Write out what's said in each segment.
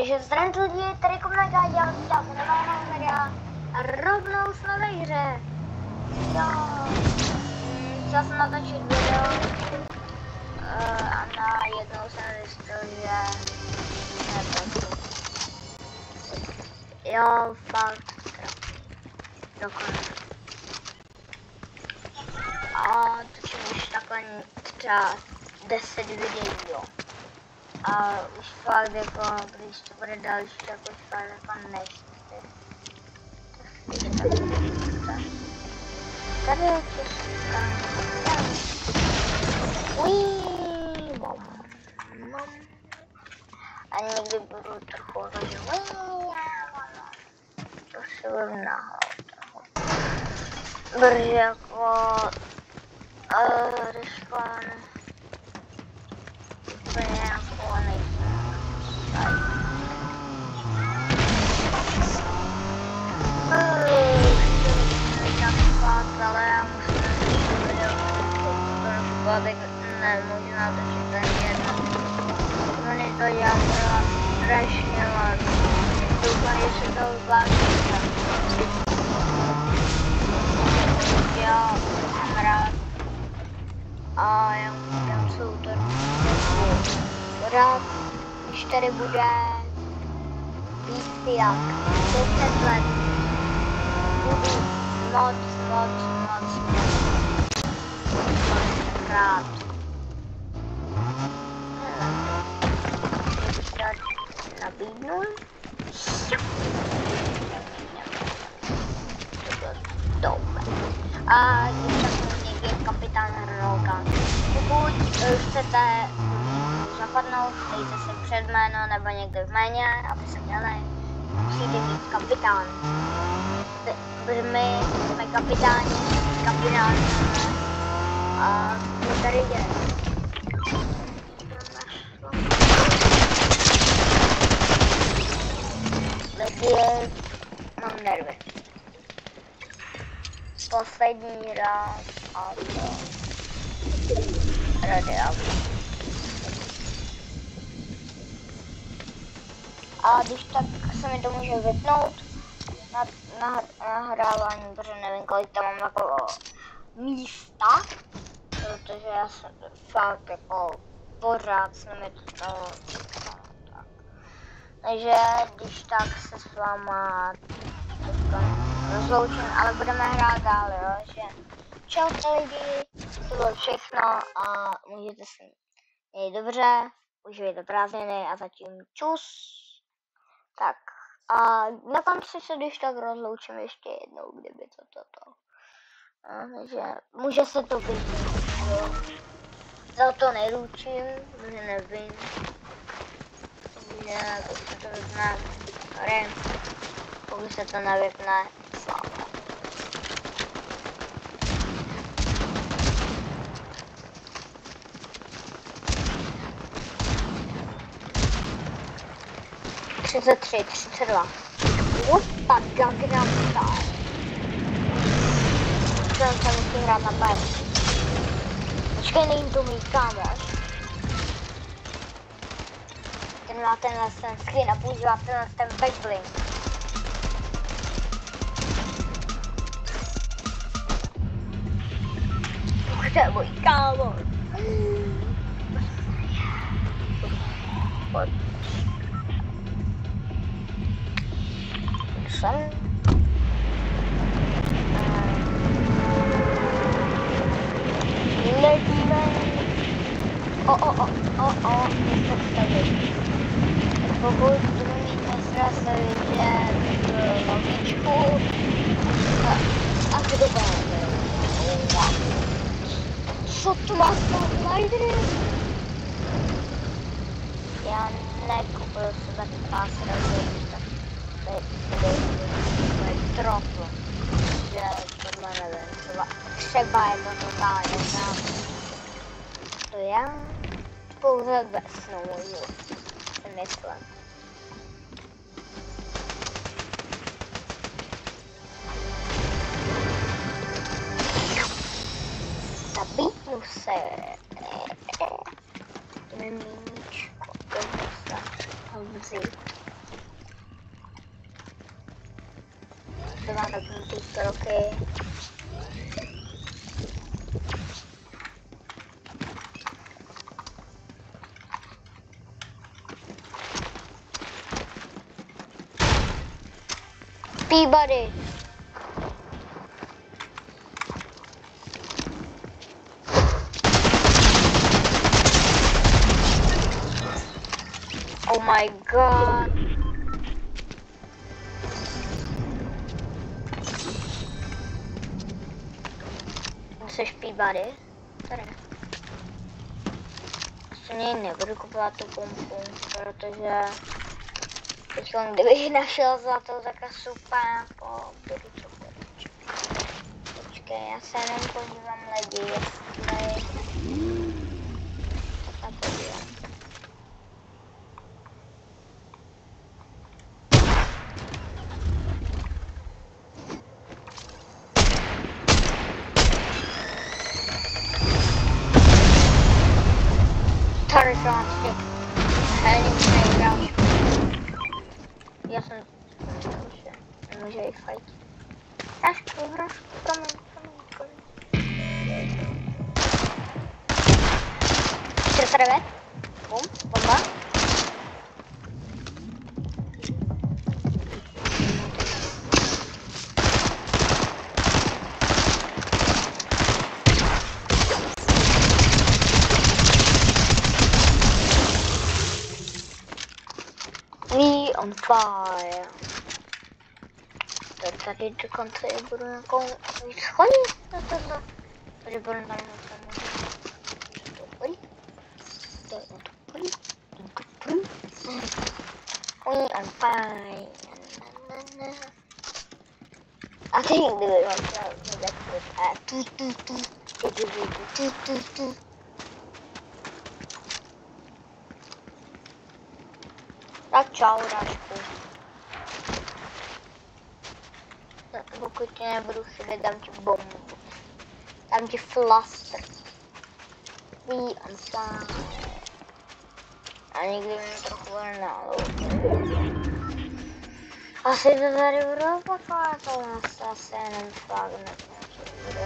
Takže zdravím lidi, tady Komuneka, dělám nového videa a rovnou jsme ve hře. Jo, chtěl jsem natočit video a najednou jsem zjistil, že nebudu. Jo, fakt dokonce. A točím už takhle třeba 10 videí, a už fakt jako, když to bude další, tak už fakt jako nechci. Tady je česká. Uiii, a někdy budu trochu hodně to si budem nahoru. Protože jako ryškán úplně jako nejsem. Ale já musím video, nemůžu natočit ani jedno. Oni to dělá strašně moc. Doufám, že se to zvládne. Já jsem rád. A já jsem autor. Rád, když tady bude víc jak 10 let. Budu moc rád. Nabídnu. Dobré. A když někdy kapitán Rogan. Pokud chcete zapadnout, dejte si před jméno nebo někde v jméně, aby se měli, musíte mít kapitán. Protože my jsme kapitáni, a co tady je? Lidi, mám nervy. Poslední raz a to radiátor. A když tak se mi to může vypnout na nahrávání, protože nevím, kolik tam mám jako místa, protože já jsem fakt jako pořád s nimi to tak. Takže když tak se s váma rozloučím, ale budeme hrát dál, jo, že čaute lidi, to bylo všechno a můžete si mějt dobře, užijte prázdniny a zatím čus. Tak a na konci se když tak rozloučím ještě jednou, kdyby to. Takže může se to být, jo. Za to neručím, protože nevím. Takže když se to vypne, sorry. Pokud se to nevypne, sláva. Třicet 32. Opa, Gangnam Style. Chtěl jsem musím hrát na PS. Počkej, není to mít kámoš. Ten má tenhle skin a používá ten backbling. To je můj kámoš. Jsem ledíme. Něco vstavit. Pokud budu mít mistra stavit logičku a kdo bude? Co tu má slidery? Já nekupuju sebe pásy, trochu, že tohle nevím, třeba je to totálně znám. To já pouze vesnou můžu, si myslím. Zabítnu se. To je míčko, to je vzít. má zapnutý kroky. Peabody. Oh my god. Jseš Peabody? Tady. Vlastně nebudu kupovat tu pumpu, protože teď kdybych našel zlato, tak a super, budu to počkej, já se jenom podívám lidi, jestli... Tak podívám. Tady to mám styk. Hej, další. Já jsem... Nemůže jich fajt. Hrašku, promiň. Čertrevet. Bum, bomba. We on fire. Tak tady dokonce budu nějakou víc chodit na tohle. Tady budu tam We on fire. A teď kdyby vám chtěl tu. Tak čau, Rášku. Pokud tě nebudu chybět, dám ti bombu. Dám ti flaster. We on fire. A někdy mi trochu vrnalo. Asi to tady budu opakovat, ale asi jenom fakt nebudu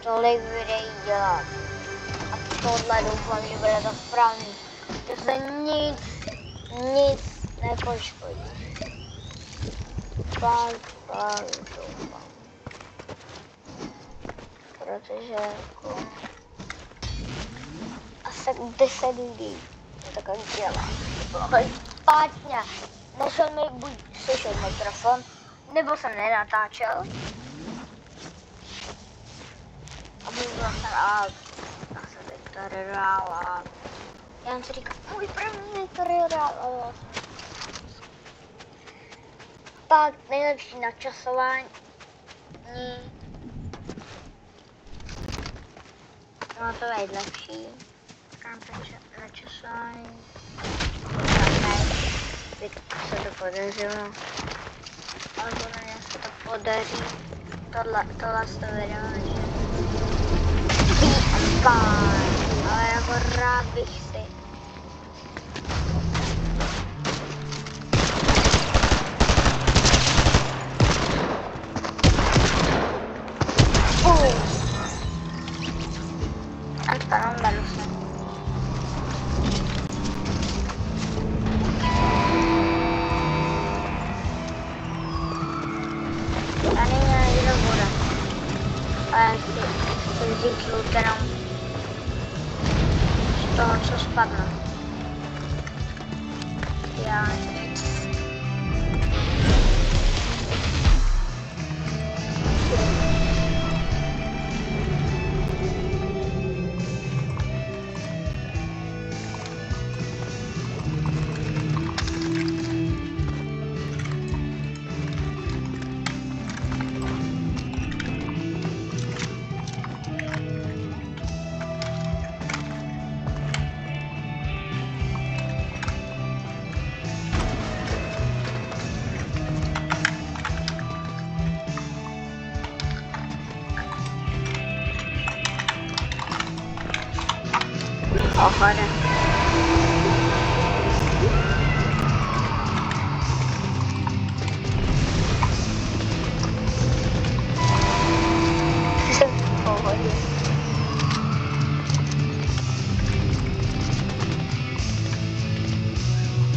tolik videí dělat. A tohle doufám, že bude to správný. Že se nic nepoškodí. Fakt doufám. Protože jako... Asi 10 lidí to tak dělá. To bylo špatně. Musel mi buď slyšet mikrofon, nebo jsem nenatáčel. A byl jsem tutoriál. Já jsem si říkal, můj první tutoriál. Pak nejlepší načasování. No to je lepší. Načasování. Se to podařilo. Ale podle mě se to podaří. Tohle z toho video, že... Ale jako rád bych si... A to nám beru se. Vzít loot jenom z toho, co spadlo. Já nic. Pohoda.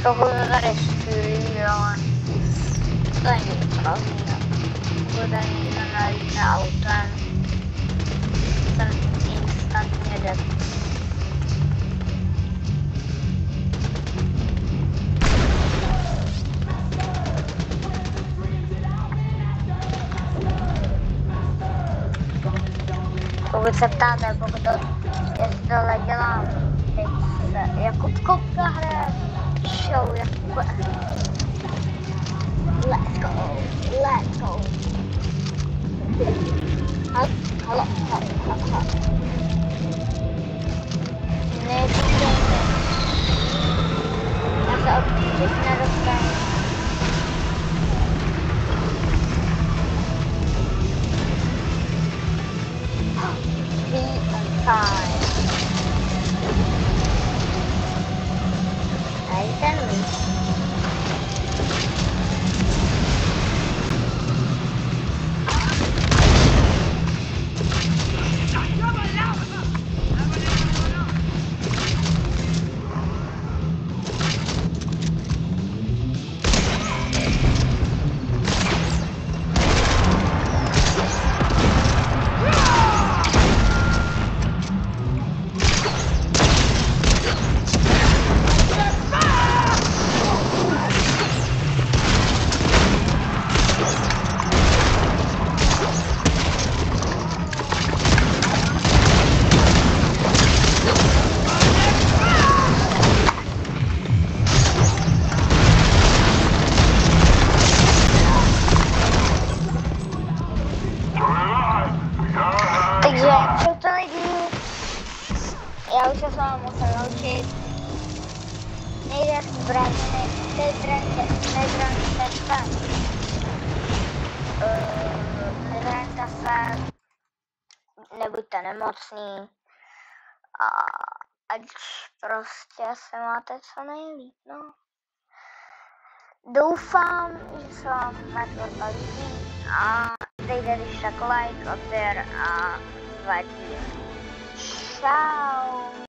Trochu to tady střílí, ale to není prázdný. Pokud tady někdo nalítne autem, jsem instantně dead. Pokud se ptáte, jestli tohle dělám, teď se Jakub Kopka hraje show, Jakub. Let's go, let's go. Halo. Neříkejte. Já se odpíš nedostanu. Time. I can reach. Já už se s vámi musel naučit. Nejde zbraně, nezraňte se, nebuďte nemocný a ať prostě se máte co nejlíp, no. Doufám, že se vám tato líbí a dejte když tak like, odběr a zatím. Čau.